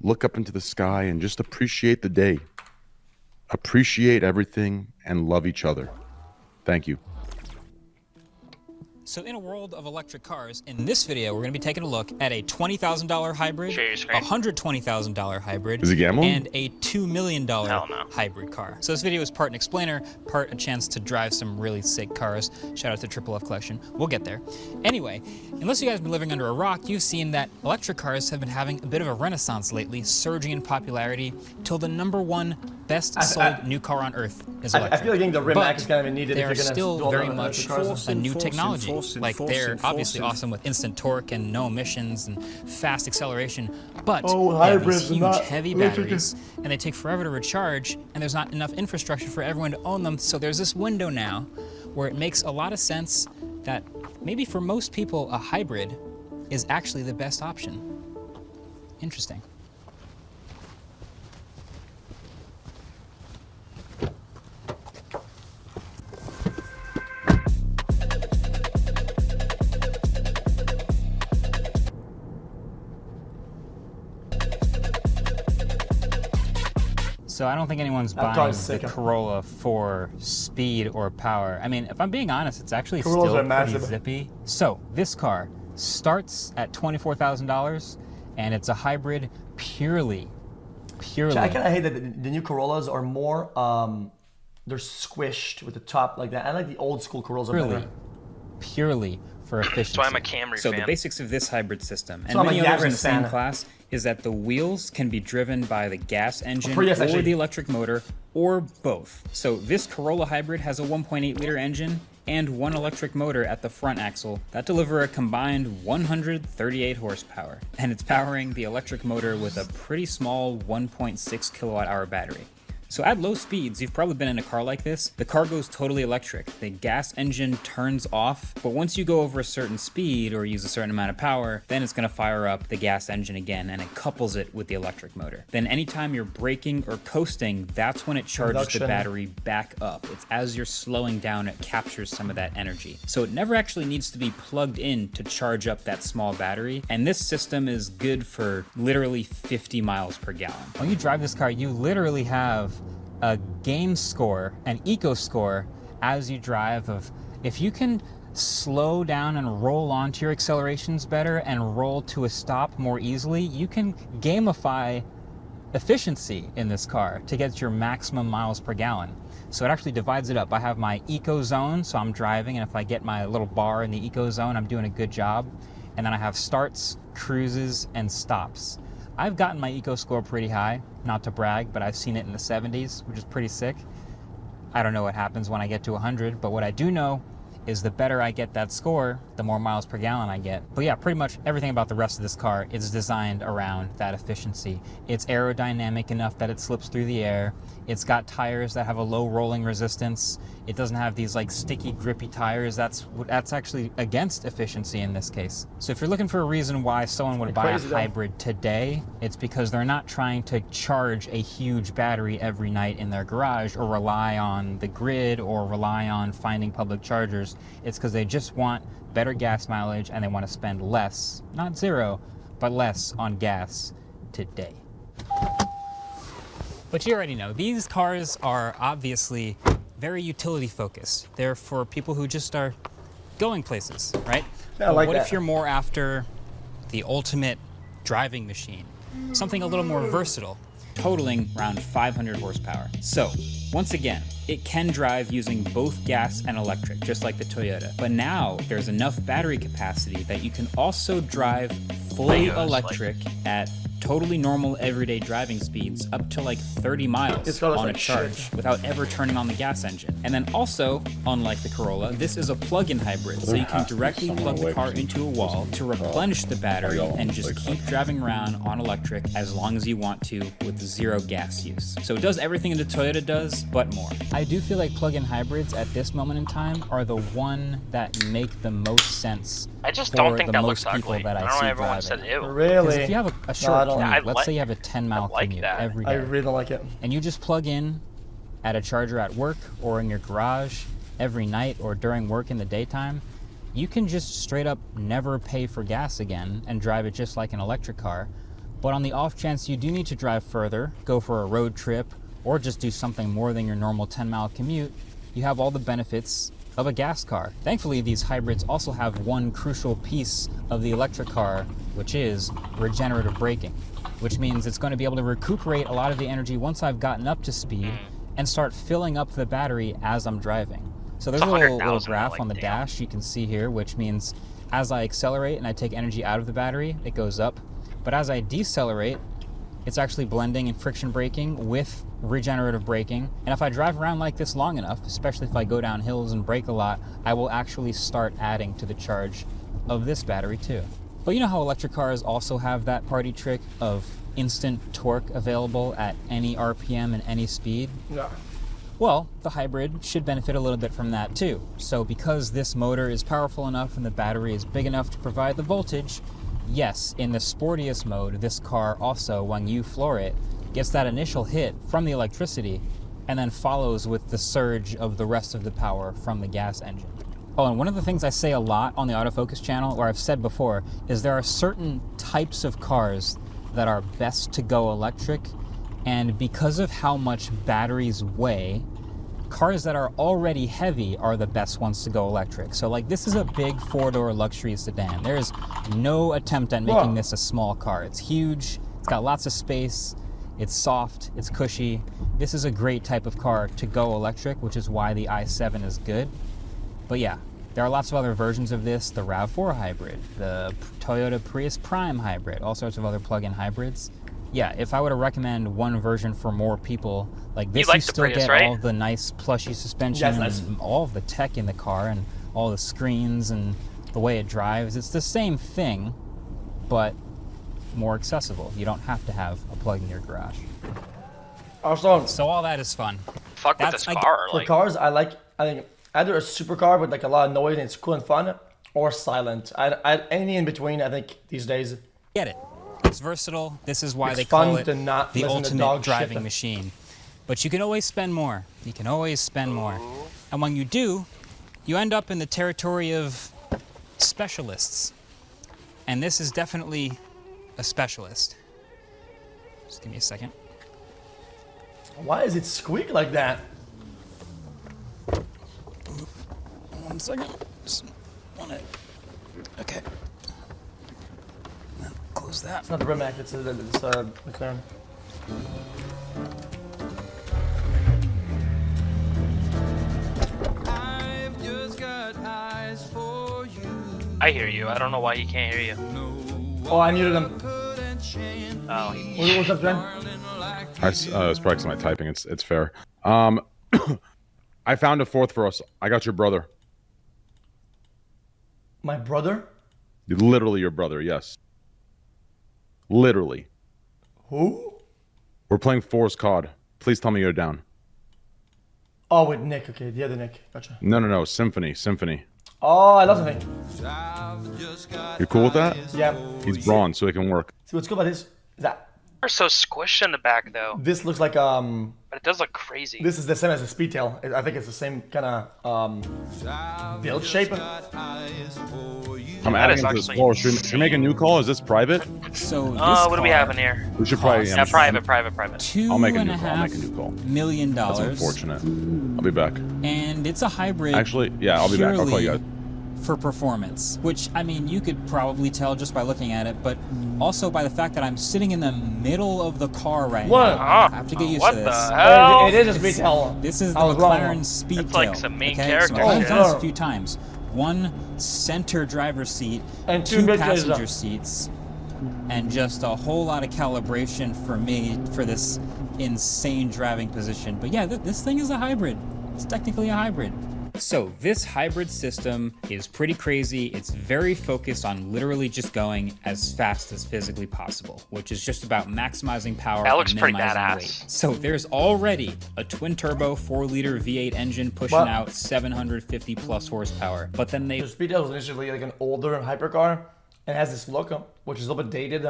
look up into the sky and just appreciate the day. Appreciate everything and love each other. Thank you. So in a world of electric cars, in this video, we're going to be taking a look at a $20,000 hybrid, a $120,000 hybrid, Is it gambling? and a $2 million hybrid car. So this video is part an explainer, part a chance to drive some really sick cars. Shout out to Triple F Collection. We'll get there. Anyway, unless you guys have been living under a rock, you've seen that electric cars have been having a bit of a renaissance lately, surging in popularity till the #1 best sold new car on earth is electric. I feel like getting the Rim Max is kind of needed if you're going to still very much a new technology. Like they're obviously awesome with instant torque and no emissions and fast acceleration, but they have these huge heavy batteries and they take forever to recharge, and there's not enough infrastructure for everyone to own them. So there's this window now where it makes a lot of sense that maybe for most people a hybrid is actually the best option. Interesting. So I don't think anyone's buying the Corolla for speed or power. I mean, if I'm being honest, it's actually still pretty zippy. So this car starts at $24,000, and it's a hybrid purely. I kind of hate that the new Corollas are more, they're squished with the top like that. I like the old school Corollas better. Purely for efficiency. So I'm a Camry fan. So the basics of this hybrid system, and many others in the same class, is that the wheels can be driven by the gas engine or the electric motor, or both. So this Corolla hybrid has a 1.8 liter engine and one electric motor at the front axle that deliver a combined 138 horsepower. And it's powering the electric motor with a pretty small 1.6 kilowatt hour battery. So at low speeds, you've probably been in a car like this, the car goes totally electric. The gas engine turns off, but once you go over a certain speed or use a certain amount of power, then it's gonna fire up the gas engine again, and it couples it with the electric motor. Then anytime you're braking or coasting, that's when it charges the battery back up. It's as you're slowing down, it captures some of that energy. So it never actually needs to be plugged in to charge up that small battery, and this system is good for literally 50 miles per gallon. When you drive this car, you literally have a game score, an eco score, as you drive of if you can slow down and roll onto your accelerations better and roll to a stop more easily, you can gamify efficiency in this car to get your maximum miles per gallon. So it actually divides it up. I have my eco zone, so I'm driving, and if I get my little bar in the eco zone, I'm doing a good job. And then I have starts, cruises, and stops. I've gotten my eco score pretty high, not to brag, but I've seen it in the 70s, which is pretty sick. I don't know what happens when I get to 100, but what I do know is the better I get that score, the more miles per gallon I get. But yeah, pretty much everything about the rest of this car is designed around that efficiency. It's aerodynamic enough that it slips through the air. It's got tires that have a low rolling resistance. It doesn't have these like sticky, grippy tires. That's actually against efficiency in this case. So if you're looking for a reason why someone would buy a hybrid today, it's because they're not trying to charge a huge battery every night in their garage or rely on the grid or rely on finding public chargers. It's because they just want better gas mileage and they want to spend less, not zero, but less on gas today. But you already know, these cars are obviously very utility focused. They're for people who just are going places, right? Yeah, like what if you're more after the ultimate driving machine? Something a little more versatile, totaling around 500 horsepower. So, once again, it can drive using both gas and electric, just like the Toyota. But now there's enough battery capacity that you can also drive fully electric at totally normal everyday driving speeds up to like 30 miles on a charge without ever turning on the gas engine. And then also, unlike the Corolla, this is a plug-in hybrid, so you can directly plug the car into a wall to replenish the battery and just keep driving around on electric as long as you want to with zero gas use. So it does everything the Toyota does, but more. I do feel like plug-in hybrids at this moment in time are the one that make the most sense. I just don't think that looks ugly. That I see everyone said ew. Really? If you have a short commute, let's say you have a 10-mile commute every day. I really don't like it. And you just plug in at a charger at work or in your garage every night or during work in the daytime, you can just straight up never pay for gas again and drive it just like an electric car. But on the off chance you do need to drive further, go for a road trip, or just do something more than your normal 10-mile commute, you have all the benefits of a gas car. Thankfully, these hybrids also have one crucial piece of the electric car, which is regenerative braking, which means it's going to be able to recuperate a lot of the energy once I've gotten up to speed and start filling up the battery as I'm driving. So there's a little graph on the dash you can see here, which means as I accelerate and I take energy out of the battery, it goes up. But as I decelerate, it's actually blending and friction braking with regenerative braking. And if I drive around like this long enough, especially if I go down hills and brake a lot, I will actually start adding to the charge of this battery too. But you know how electric cars also have that party trick of instant torque available at any RPM and any speed? Yeah. Well, the hybrid should benefit a little bit from that too. So because this motor is powerful enough and the battery is big enough to provide the voltage, yes, in the sportiest mode, this car also, when you floor it, gets that initial hit from the electricity and then follows with the surge of the rest of the power from the gas engine. Oh, and one of the things I say a lot on the autofocus channel, or I've said before, is there are certain types of cars that are best to go electric, and because of how much batteries weigh, cars that are already heavy are the best ones to go electric. So like this is a big 4-door luxury sedan. There is no attempt at making this a small car. It's huge, it's got lots of space, it's soft, it's cushy. This is a great type of car to go electric, which is why the i7 is good. But yeah, there are lots of other versions of this, the RAV4 hybrid, the Toyota Prius Prime hybrid, all sorts of other plug-in hybrids. Yeah, if I were to recommend one version for more people, like this, you still get all the nice plushy suspension and all of the tech in the car and all the screens and the way it drives. It's the same thing, but more accessible. You don't have to have a plug in your garage. Also, so all that is fun. Fuck with this car. For cars, I think either a supercar with like a lot of noise and it's cool and fun, or silent. Anything in between, I think these days. Get it. It's versatile. This is why they call it the ultimate driving machine. But you can always spend more. You can always spend more. And when you do, you end up in the territory of specialists. And this is definitely a specialist. Just give me a second. Why does it squeak like that? 1 second. Just want to... Okay. Close that. It's not the Rimac, it's McLaren. I've just got eyes for you. I hear you. I don't know why he can't hear you. Oh, I muted him. Oh. What's up, Jen? It's probably because of my typing. It's fair. I found a fourth for us. I got your brother. My brother? Literally your brother, yes. Literally. Who? We're playing Forest COD. Please tell me you're down. Oh, with Nick. Okay, the other Nick. Gotcha. No. Symphony. Oh, I love Symphony. You cool with that? Yeah. He's bronze, so he can work. See, what's cool about this is that They're so squished in the back, though. this looks like But it does look crazy. this is the same as the Speedtail. I think it's the same kind of build shape. I'm adding it to this call. Should we make a new call? Is this private? So this what do we have in here? We should probably. Yeah, private. I'll make a new call. $2.5 million. That's unfortunate. I'll be back. And it's a hybrid. Actually, yeah, I'll be back. I'll call you guys. For performance, which I mean you could probably tell just by looking at it, but also by the fact that I'm sitting in the middle of the car right now. I have to get used to this. What the hell? It is a Speedtail. This is the McLaren Speedtail. It's like some main okay? character. So I've done this a few times. One center driver's seat, and two passenger seats, and just a whole lot of calibration for me for this insane driving position. But yeah, this thing is a hybrid. It's technically a hybrid. So this hybrid system is pretty crazy. It's very focused on literally just going as fast as physically possible, which is just about maximizing power that looks and pretty minimizing badass. weight. So there's already a twin-turbo 4-liter V8 engine pushing out 750 plus horsepower. But then The Speedtail was initially like an older hypercar and has this look, which is a little bit dated.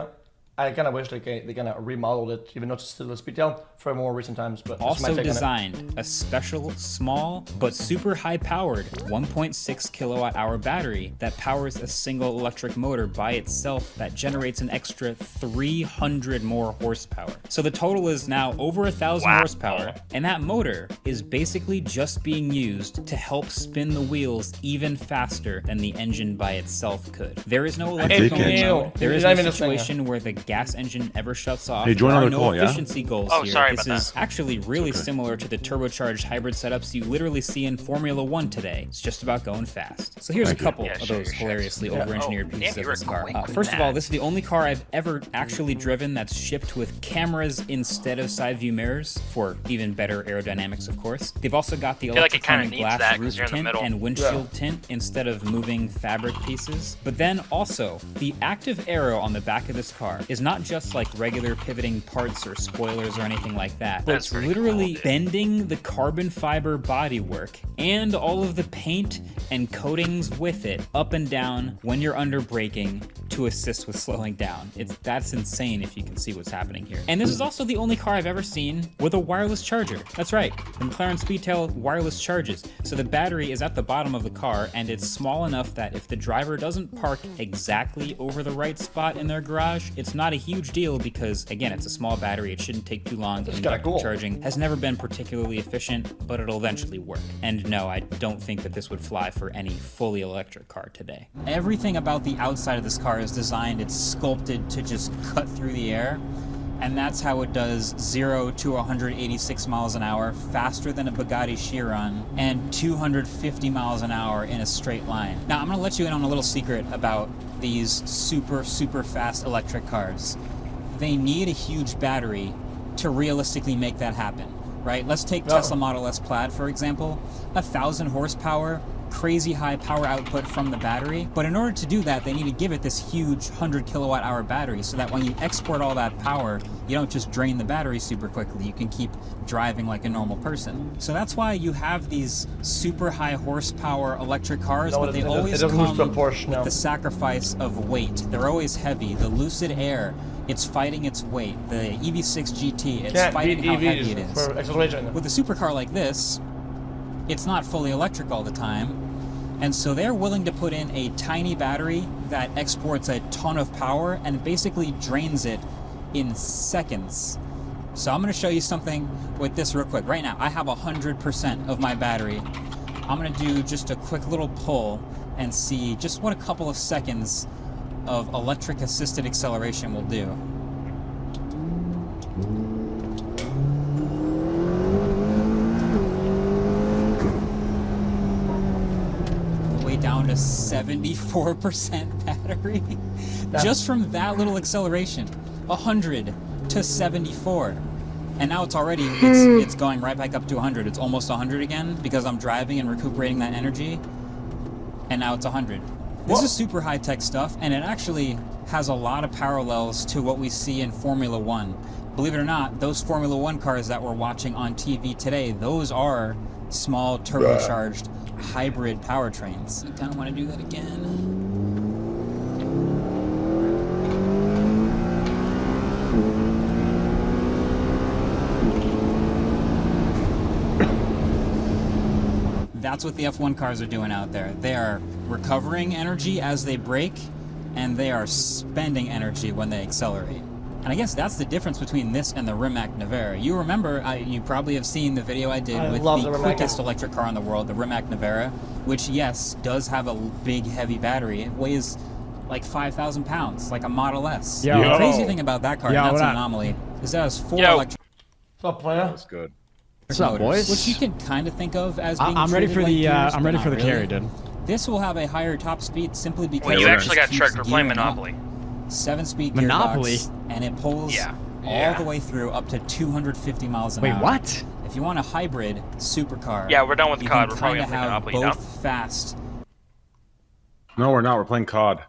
I kind of wish they kind of remodeled it, even though it's still a Speedtail, for more recent times. But also designed a special, small, but super high-powered 1.6 kilowatt-hour battery that powers a single electric motor by itself that generates an extra 300 more horsepower. So the total is now over 1,000 horsepower, and that motor is basically just being used to help spin the wheels even faster than the engine by itself could. There is no electrical mode. There is no situation where the gas engine ever shuts off. Hey, join there are on no the call, efficiency goals here. Sorry this about is actually really similar to the turbocharged hybrid setups you literally see in Formula 1 today. It's just about going fast. So here's a couple of those hilariously over-engineered pieces of this car. First of all, this is the only car I've ever actually driven that's shipped with cameras instead of side view mirrors for even better aerodynamics, of course. They've also got the electronic glass roof tint and windshield tint instead of moving fabric pieces. But then also, the active aero on the back of this car is not just like regular pivoting parts or spoilers or anything like that, but it's literally bending the carbon fiber bodywork and all of the paint and coatings with it up and down when you're under braking to assist with slowing down. That's insane if you can see what's happening here. And this is also the only car I've ever seen with a wireless charger. That's right, the McLaren Speedtail wireless charges. So the battery is at the bottom of the car and it's small enough that if the driver doesn't park exactly over the right spot in their garage, it's not a huge deal because, again, it's a small battery. It shouldn't take too long. Inductive charging has never been particularly efficient, but it'll eventually work. And no, I don't think that this would fly for any fully electric car today. Everything about the outside of this car is designed, it's sculpted to just cut through the air. And that's how it does 0 to 186 miles an hour faster than a Bugatti Chiron and 250 miles an hour in a straight line. Now, I'm gonna let you in on a little secret about these super fast electric cars. They need a huge battery to realistically make that happen, right? Let's take Tesla Model S Plaid, for example. 1,000 horsepower, crazy high power output from the battery. But in order to do that, they need to give it this huge 100 kilowatt hour battery so that when you export all that power, you don't just drain the battery super quickly. You can keep driving like a normal person. So that's why you have these super high horsepower electric cars, but they always come with the sacrifice of weight. They're always heavy. The Lucid Air, it's fighting its weight. The EV6 GT, it's fighting how heavy it is. With a supercar like this, it's not fully electric all the time, and so they're willing to put in a tiny battery that exports a ton of power and basically drains it in seconds. So I'm going to show you something with this real quick. Right now, I have 100% of my battery. I'm going to do just a quick little pull and see just what a couple of seconds of electric assisted acceleration will do. Down to 74% battery just from that little acceleration. 100 to 74, and now it's already it's going right back up to 100. It's almost 100 again because I'm driving and recuperating that energy, and now it's 100. This is super high-tech stuff, and it actually has a lot of parallels to what we see in Formula 1. Believe it or not, those Formula 1 cars that we're watching on TV today, those are small turbocharged hybrid powertrains. I kind of want to do that again. That's what the F1 cars are doing out there. They are recovering energy as they brake, and they are spending energy when they accelerate. And I guess that's the difference between this and the Rimac Nevera. You remember, you probably have seen the video I did with the quickest electric car in the world, the Rimac Nevera, which, yes, does have a big, heavy battery. It weighs like 5,000 pounds, like a Model S. The crazy thing about that car, and that's an anomaly, is that it has 4 electric... What's up, player? That's good. What's up, boys? Which you can kind of think of as being I'm ready for the I'm ready for the carry, dude. This will have a higher top speed simply because... Wait, you actually got tricked. We're playing Monopoly. 7-speed Monopoly? gearbox, and it pulls all the way through up to 250 miles an hour. Wait, what? If you want a hybrid supercar, yeah, we're done with COD. We're probably gonna gonna play Monopoly both now. fast No, we're not. We're playing COD.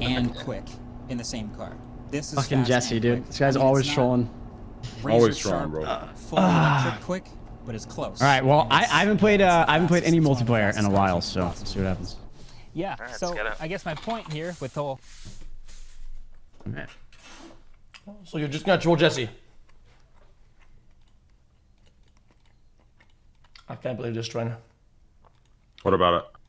and quick in the same car. This is Fucking fast Jesse, and dude. quick. This guy's I mean, always it's not trolling. Always razor trolling, sharp, bro. full electric quick, but it's close. All right, well, I haven't played any It's multiplayer in a fast. while, so let's see what happens. Yeah. Alright, So let's get it. I guess my point here with the whole All right. So you're just gonna troll Jesse. I can't believe this, Trent. What about it?